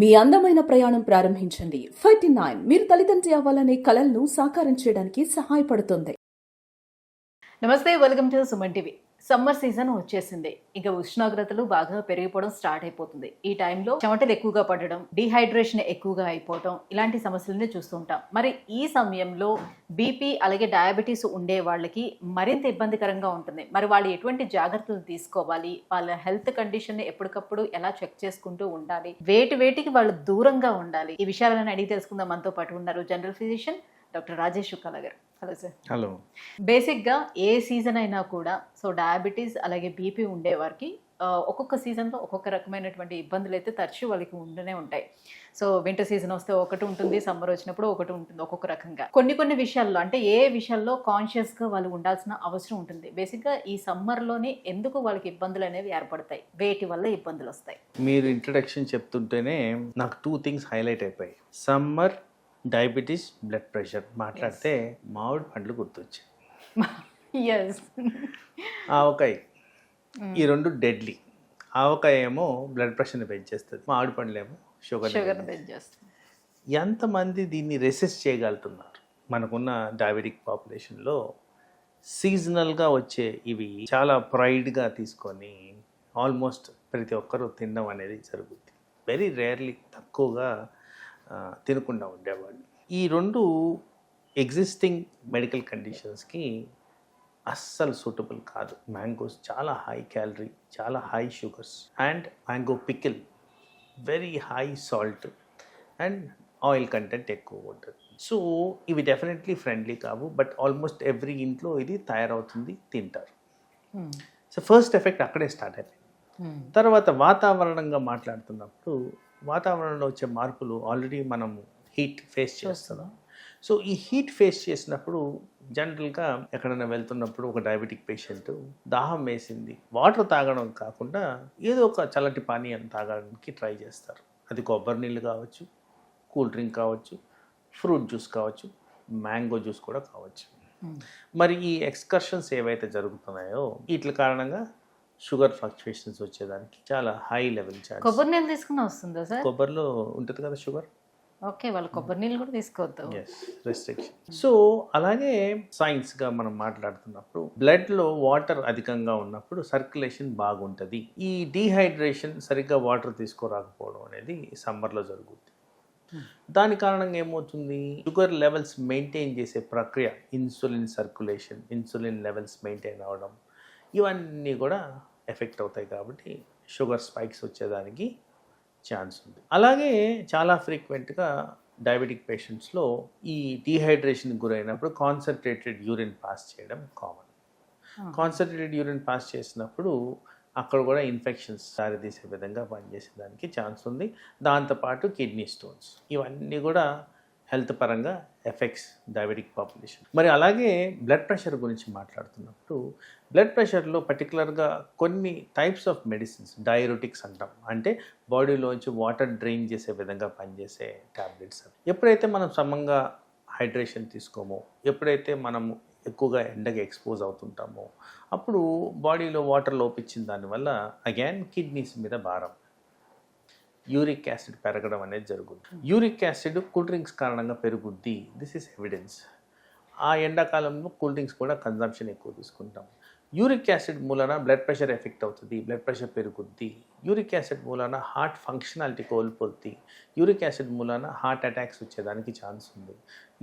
మీ అందమైన ప్రయాణం ప్రారంభించండి. 39 మీరు తల్లిదండ్రి అవ్వాలనే కలలను సాకారం చేయడానికి సహాయపడుతుంది. నమస్తే, welcome to Suman TV. Summer season వచ్చేసింది. ఇక ఉష్ణోగ్రతలు బాగా పెరిగిపోవడం స్టార్ట్ అయిపోతుంది. ఈ టైంలో చెమటలు ఎక్కువగా పడడం, డీహైడ్రేషన్ ఎక్కువగా అయిపోవడం, ఇలాంటి సమస్యలని చూస్తూ ఉంటాం. మరి ఈ సమయంలో బీపీ అలాగే డయాబెటీస్ ఉండే వాళ్ళకి మరింత ఇబ్బందికరంగా ఉంటుంది. మరి వాళ్ళు ఎటువంటి జాగ్రత్తలు తీసుకోవాలి, వాళ్ళ హెల్త్ కండిషన్ ఎప్పటికప్పుడు ఎలా చెక్ చేసుకుంటూ ఉండాలి, వేటికి వాళ్ళు దూరంగా ఉండాలి, ఈ విషయాలను అడిగి తెలుసుకుందాం. మనతో పాటు ఉన్నారు general physician doctor Rajesh Shukla గారు. Hello sir. హలో. బేసిక్గా ఏ సీజన్ అయినా కూడా డయాబెటీస్ అలాగే బీపీ ఉండేవారికి ఒక్కొక్క సీజన్లో ఒక్కొక్క రకమైనటువంటి ఇబ్బందులు అయితే తరచూ వాళ్ళకి ఉంటూనే ఉంటాయి. వింటర్ సీజన్ వస్తే ఒకటి ఉంటుంది, సమ్మర్ వచ్చినప్పుడు ఒకటి ఉంటుంది, ఒక్కొక్క రకంగా. కొన్ని విషయాల్లో అంటే ఏ విషయాల్లో కాన్షియస్గా వాళ్ళు ఉండాల్సిన అవసరం ఉంటుంది. బేసిక్గా ఈ సమ్మర్లోనే ఎందుకు వాళ్ళకి ఇబ్బందులు అనేవి ఏర్పడతాయి, వేటి వల్ల ఇబ్బందులు వస్తాయి? మీరు ఇంట్రడక్షన్ చెప్తుంటేనే నాకు 2 థింగ్స్ హైలైట్ అయిపోయాయి. సమ్మర్, డయాబెటీస్, బ్లడ్ ప్రెషర్ మాట్లాడితే మామిడి పండ్లు గుర్తొచ్చాయి. ఆవకాయ, ఈ రెండు డెడ్లీ. ఆవకాయ ఏమో బ్లడ్ ప్రెషర్ని పెంచేస్తుంది, మామిడి పండ్లు ఏమో షుగర్ని పెంచేస్తుంది. ఎంతమంది దీన్ని రెసిస్ట్ చేయగలుగుతున్నారు? మనకున్న డయాబెటిక్ పాపులేషన్లో సీజనల్గా వచ్చే ఇవి చాలా ప్రైడ్గా తీసుకొని ఆల్మోస్ట్ ప్రతి ఒక్కరూ తినడం అనేది జరుగుతుంది. వెరీ రేర్లీ, తక్కువగా తినకుండా ఉండేవాళ్ళు. ఈ రెండు ఎగ్జిస్టింగ్ మెడికల్ కండిషన్స్కి అస్సలు సూటబుల్ కాదు. మ్యాంగోస్ చాలా హై క్యాలరీ, చాలా high sugars, and mango pickle very high salt and oil content ఎక్కువ ఉంటుంది. సో ఇవి డెఫినెట్లీ ఫ్రెండ్లీ కావు, బట్ ఆల్మోస్ట్ ఎవ్రీ ఇంట్లో ఇది తయారవుతుంది, తింటారు. సో ఫస్ట్ ఎఫెక్ట్ అక్కడే స్టార్ట్ అయిపోయింది. తర్వాత వాతావరణంగా మాట్లాడుతున్నప్పుడు వాతావరణంలో వచ్చే మార్పులు ఆల్రెడీ మనము హీట్ ఫేస్ చేస్తున్నాం. సో ఈ హీట్ ఫేస్ చేసినప్పుడు జనరల్గా ఎక్కడైనా వెళ్తున్నప్పుడు ఒక డయాబెటిక్ పేషెంట్ దాహం వేసింది, వాటర్ తాగడం కాకుండా ఏదో ఒక చల్లటి పానీయం తాగడానికి ట్రై చేస్తారు. అది కొబ్బరి నీళ్ళు కావచ్చు, కూల్ డ్రింక్ కావచ్చు, ఫ్రూట్ జ్యూస్ కావచ్చు, మ్యాంగో జ్యూస్ కూడా కావచ్చు. మరి ఈ ఎక్స్కర్షన్స్ ఏవైతే జరుగుతున్నాయో వీటి కారణంగా షుగర్ ఫ్లక్చుయేషన్స్ వచ్చేదానికి చాలా హై లెవెల్ ఛాన్స్. కొబ్బరి నీళ్ళు తీసుకుని వస్తుందా సార్? కొబ్బరిలో ఉంటుంది కదా షుగర్. ఓకే, వాళ్ళు కొబ్బరి నీళ్ళు కూడా తీసుకోవద్దు. రెస్ట్రిక్షన్. సో అలాగే సైన్స్గా మనం మాట్లాడుతున్నప్పుడు బ్లడ్లో వాటర్ అధికంగా ఉన్నప్పుడు సర్క్యులేషన్ బాగుంటుంది. ఈ డీహైడ్రేషన్, సరిగ్గా వాటర్ తీసుకోరాకపోవడం అనేది సమ్మర్లో జరుగుతుంది. దాని కారణంగా ఏమవుతుంది, షుగర్ లెవెల్స్ మెయింటైన్ చేసే ప్రక్రియ, insulin circulation, insulin levels maintain అవ్వడం, ఇవన్నీ కూడా ఎఫెక్ట్ అవుతాయి. కాబట్టి షుగర్ స్పైక్స్ వచ్చేదానికి ఛాన్స్ ఉంది. అలాగే చాలా ఫ్రీక్వెంట్గా డయాబెటిక్ పేషెంట్స్లో ఈ డీహైడ్రేషన్కి గురైనప్పుడు కాన్సన్ట్రేటెడ్ యూరిన్ పాస్ చేయడం కామన్. కాన్సన్ట్రేటెడ్ యూరిన్ పాస్ చేసినప్పుడు అక్కడ కూడా ఇన్ఫెక్షన్స్ దారితీసే విధంగా పనిచేసేదానికి ఛాన్స్ ఉంది. దాంతోపాటు కిడ్నీ స్టోన్స్, ఇవన్నీ కూడా హెల్త్ పరంగా ఎఫెక్ట్స్ డయాబెటిక్ పాపులేషన్. మరి అలాగే బ్లడ్ ప్రెషర్ గురించి మాట్లాడుతున్నప్పుడు బ్లడ్ ప్రెషర్లో పర్టికులర్గా కొన్ని టైప్స్ ఆఫ్ మెడిసిన్స్, డైయూరెటిక్స్ అంటాం, అంటే బాడీలోంచి వాటర్ డ్రైన్ చేసే విధంగా పనిచేసే ట్యాబ్లెట్స్. ఎప్పుడైతే మనం సమంగా హైడ్రేషన్ తీసుకోమో, ఎప్పుడైతే మనము ఎక్కువగా ఎండగా ఎక్స్పోజ్ అవుతుంటామో, అప్పుడు బాడీలో వాటర్ లోపించిన దానివల్ల అగైన్ కిడ్నీస్ మీద భారం, యూరిక్ యాసిడ్ పెరగడం అనేది జరుగుతుంది. యూరిక్ యాసిడ్ కూల్ డ్రింక్స్ కారణంగా పెరుగుద్ది, దిస్ ఈస్ ఎవిడెన్స్. ఆ ఎండాకాలంలో కూల్ డ్రింక్స్ కూడా కన్జంప్షన్ ఎక్కువ తీసుకుంటాం. యూరిక్ యాసిడ్ మూలన బ్లడ్ ప్రెషర్ ఎఫెక్ట్ అవుతుంది, బ్లడ్ ప్రెషర్ పెరుగుద్ది. యూరిక్ యాసిడ్ మూలన హార్ట్ ఫంక్షనాలిటీ కోల్పోద్ది. యూరిక్ యాసిడ్ మూలన హార్ట్ అటాక్స్ వచ్చేదానికి ఛాన్స్ ఉంది.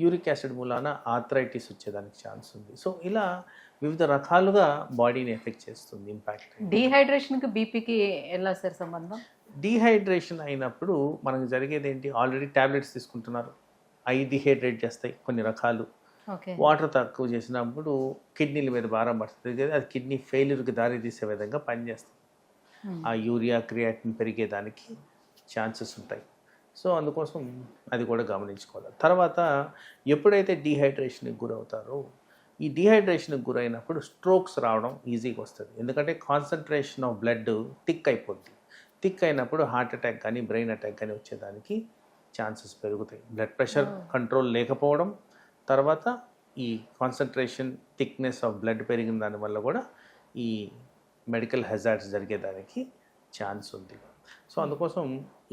యూరిక్ యాసిడ్ మూలన ఆర్థరైటిస్ వచ్చేదానికి ఛాన్స్ ఉంది. సో ఇలా వివిధ రకాలుగా బాడీని ఎఫెక్ట్ చేస్తుంది, ఇంపాక్ట్. డీహైడ్రేషన్కి బీపీకి ఎలా సార్ సంబంధం? డీహైడ్రేషన్ అయినప్పుడు మనకు జరిగేది ఏంటి, ఆల్రెడీ ట్యాబ్లెట్స్ తీసుకుంటున్నారు, అవి డిహైడ్రేట్ చేస్తాయి కొన్ని రకాలు. వాటర్ తక్కువ చేసినప్పుడు కిడ్నీల మీద భారం పడుతుంది కదా, అది కిడ్నీ ఫెయిల్యూర్కి దారి తీసే విధంగా పనిచేస్తుంది. ఆ యూరియా, క్రియాటిన్ పెరిగేదానికి ఛాన్సెస్ ఉంటాయి. సో అందుకోసం అది కూడా గమనించుకోవాలి. తర్వాత ఎప్పుడైతే డీహైడ్రేషన్కి గురవుతారో, ఈ డీహైడ్రేషన్కి గురైనప్పుడు స్ట్రోక్స్ రావడం ఈజీగా వస్తుంది. ఎందుకంటే కాన్సన్ట్రేషన్ ఆఫ్ బ్లడ్ థిక్ అయిపోద్ది. థిక్ అయినప్పుడు హార్ట్ అటాక్ కానీ బ్రెయిన్ అటాక్ కానీ వచ్చేదానికి ఛాన్సెస్ పెరుగుతాయి. బ్లడ్ ప్రెషర్ కంట్రోల్ లేకపోవడం, తర్వాత ఈ కాన్సన్ట్రేషన్, థిక్నెస్ ఆఫ్ బ్లడ్ పెరిగిన దానివల్ల కూడా ఈ మెడికల్ హెజార్డ్స్ జరిగేదానికి ఛాన్స్ ఉంది. సో అందుకోసం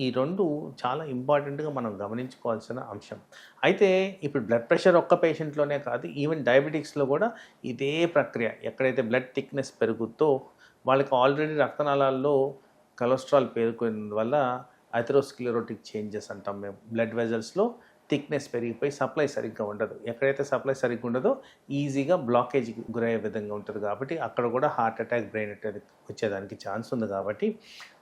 ఈ రెండు చాలా ఇంపార్టెంట్గా మనం గమనించుకోవాల్సిన అంశం. అయితే ఇప్పుడు బ్లడ్ ప్రెషర్ ఒక్క పేషెంట్లోనే కాదు, ఈవెన్ డయాబెటిక్స్లో కూడా ఇదే ప్రక్రియ. ఎక్కడైతే బ్లడ్ థిక్నెస్ పెరుగుతో వాళ్ళకి ఆల్రెడీ రక్తనాళాల్లో కొలెస్ట్రాల్ పేరుకున్న వల్ల అథెరోస్క్లెరోటిక్ చేంజెస్ అంటాం మేము. బ్లడ్ వెజల్స్లో థిక్నెస్ పెరిగిపోయి సప్లై సరిగ్గా ఉండదు. ఎక్కడైతే సప్లై సరిగ్గా ఉండదో ఈజీగా బ్లాకేజ్కి గురయ్యే విధంగా ఉంటుంది. కాబట్టి అక్కడ కూడా హార్ట్ అటాక్, బ్రెయిన్ అటాక్ వచ్చేదానికి ఛాన్స్ ఉంది. కాబట్టి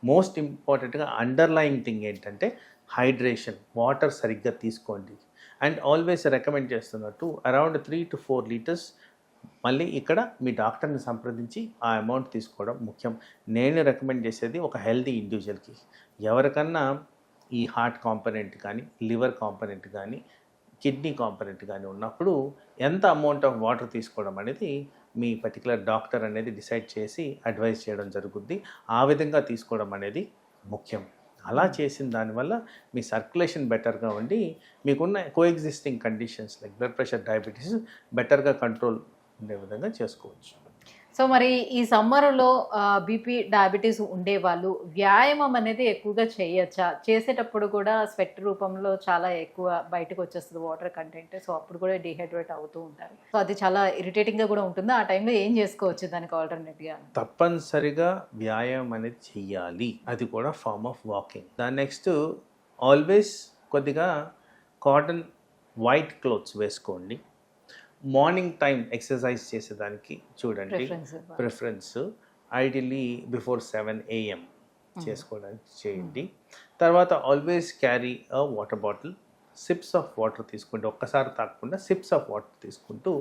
మోస్ట్ ఇంపార్టెంట్గా అండర్లయింగ్ థింగ్ ఏంటంటే హైడ్రేషన్, వాటర్ సరిగ్గా తీసుకోండి. అండ్ ఆల్వేస్ రికమెండ్ చేస్తున్నట్టు అరౌండ్ 3 to 4 లీటర్స్ మళ్ళీ ఇక్కడ మీ డాక్టర్ని సంప్రదించి ఆ అమౌంట్ తీసుకోవడం ముఖ్యం. నేను రికమెండ్ చేసేది ఒక హెల్తీ ఇండివిజువల్కి. ఎవరికన్నా ఈ హార్ట్ కాంపనెంట్ కానీ, లివర్ కాంపనెంట్ కానీ, కిడ్నీ కాంపనెంట్ కానీ ఉన్నప్పుడు ఎంత అమౌంట్ ఆఫ్ వాటర్ తీసుకోవడం అనేది మీ పర్టికులర్ డాక్టర్ అనేది డిసైడ్ చేసి అడ్వైస్ చేయడం జరుగుద్ది. ఆ విధంగా తీసుకోవడం అనేది ముఖ్యం. అలా చేసిన దానివల్ల మీ సర్క్యులేషన్ బెటర్గా ఉండి మీకున్న coexisting conditions like blood pressure, diabetes బెటర్గా కంట్రోల్ ఉండే విధంగా చేసుకోవచ్చు. సో మరి ఈ సమ్మర్లో బీపీ, డయాబెటీస్ ఉండేవాళ్ళు వ్యాయామం అనేది ఎక్కువగా చేయొచ్చా? చేసేటప్పుడు కూడా స్వెట్ రూపంలో చాలా ఎక్కువ బయటకు వచ్చేస్తుంది వాటర్ కంటెంట్. సో అప్పుడు కూడా డిహైడ్రేట్ అవుతూ ఉంటారు. సో అది చాలా ఇరిటేటింగ్గా కూడా ఉంటుంది. ఆ టైంలో ఏం చేసుకోవచ్చు దానికి ఆల్టర్నేట్గా? తప్పనిసరిగా వ్యాయామం అనేది చెయ్యాలి. అది కూడా ఫార్మ్ ఆఫ్ వాకింగ్. దాని నెక్స్ట్ ఆల్వేస్ కొద్దిగా కాటన్ వైట్ క్లోత్స్ వేసుకోండి. మార్నింగ్ టైం ఎక్సర్సైజ్ చేసేదానికి చూడండి ప్రిఫరెన్స్. ఐడియల్లీ బిఫోర్ 7 AM చేసుకోవడానికి చేయండి. తర్వాత always carry a water bottle. SIPs of water తీసుకుంటూ, ఒక్కసారి తాగకుండా సిప్స్ ఆఫ్ వాటర్ తీసుకుంటూ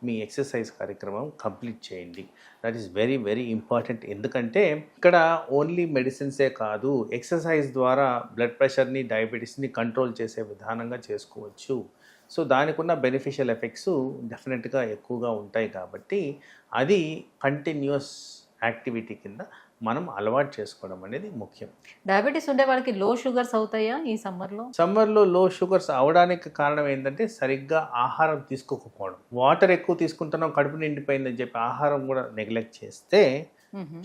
మీ ఎక్సర్సైజ్ కార్యక్రమం కంప్లీట్ చేయండి. That is very very important. ఎందుకంటే ఇక్కడ ఓన్లీ మెడిసిన్సే కాదు, ఎక్సర్సైజ్ ద్వారా బ్లడ్ ప్రెషర్ని, డయాబెటీస్ని కంట్రోల్ చేసే విధానంగా చేసుకోవచ్చు. సో దానికి ఉన్న బెనిఫిషియల్ ఎఫెక్ట్స్ డెఫినెట్గా ఎక్కువగా ఉంటాయి. కాబట్టి అది కంటిన్యూస్ యాక్టివిటీ కింద మనం అలవాటు చేసుకోవడం అనేది ముఖ్యం. డయాబెటీస్ ఉండే వాళ్ళకి లో షుగర్స్ అవుతాయా ఈ సమ్మర్లో? సమ్మర్లో లో షుగర్స్ అవడానికి కారణం ఏంటంటే సరిగ్గా ఆహారం తీసుకోకపోవడం. వాటర్ ఎక్కువ తీసుకుంటున్నాం, కడుపు నిండిపోయిందని చెప్పి ఆహారం కూడా నెగ్లెక్ట్ చేస్తే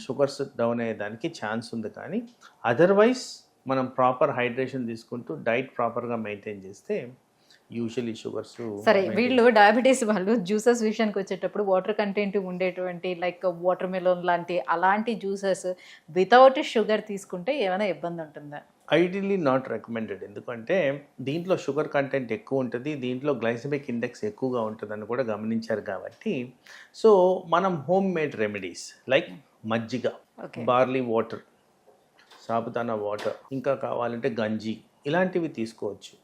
షుగర్స్ డౌన్ అయ్యేదానికి ఛాన్స్ ఉంది. కానీ అదర్వైజ్ మనం ప్రాపర్ హైడ్రేషన్ తీసుకుంటూ డైట్ ప్రాపర్గా మెయింటైన్ చేస్తే యూజువల్లీ షుగర్స్. సరే, వీళ్ళు డయాబెటీస్ వాళ్ళు జ్యూసెస్ విషయానికి వచ్చేటప్పుడు వాటర్ కంటెంట్ ఉండేటువంటి లైక్ వాటర్ మెలోన్ అలాంటి జ్యూసెస్ వితౌట్ షుగర్ తీసుకుంటే ఏమైనా ఇబ్బంది ఉంటుందా? Ideally not recommended. ఎందుకంటే దీంట్లో షుగర్ కంటెంట్ ఎక్కువ ఉంటుంది, దీంట్లో గ్లైసెమిక్ ఇండెక్స్ ఎక్కువగా ఉంటుందని కూడా గమనించారు. కాబట్టి సో మనం హోమ్ మేడ్ రెమెడీస్ లైక్ మజ్జిగ, బార్లీ వాటర్, సాబుదానా వాటర్, ఇంకా కావాలంటే గంజి, ఇలాంటివి తీసుకోవచ్చు.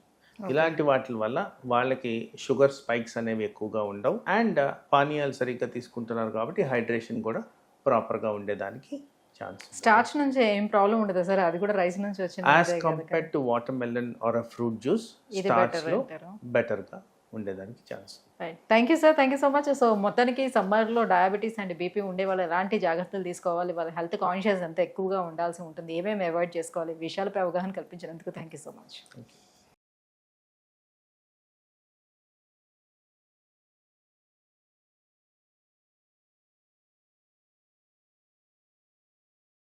ఇలాంటి వాటి వల్ల వాళ్ళకి షుగర్ స్పైక్స్ అనేవి ఎక్కువగా ఉండవు. అండ్ పానీయాలు సరిగ్గా తీసుకుంటున్నారు కాబట్టి హైడ్రేషన్ కూడా ప్రాపర్గా ఉండేదానికి ఛాన్స్. స్టార్చ్ నుంచి ఏం ప్రాబ్లం ఉండదు సార్? అది కూడా రైస్ నుంచి వచ్చింది. As compared to watermelon or a fruit juice, స్టార్చ్లో బెటర్గా ఉండేదానికి chance. Thank you sir, thank you so much. So మొత్తానికి సమ్మర్లో డయాబెటీస్ అండ్ బీపీ ఉండే వాళ్ళు ఎలాంటి జాగ్రత్తలు తీసుకోవాలి, వాళ్ళ హెల్త్ కాన్షియస్ అంతా ఎక్కువగా ఉండాల్సి ఉంటుంది, ఏమేమి అవాయిడ్ చేసుకోవాలి, విషయాలపై అవగాహన కల్పించినందుకు థ్యాంక్ యూ సో మచ్.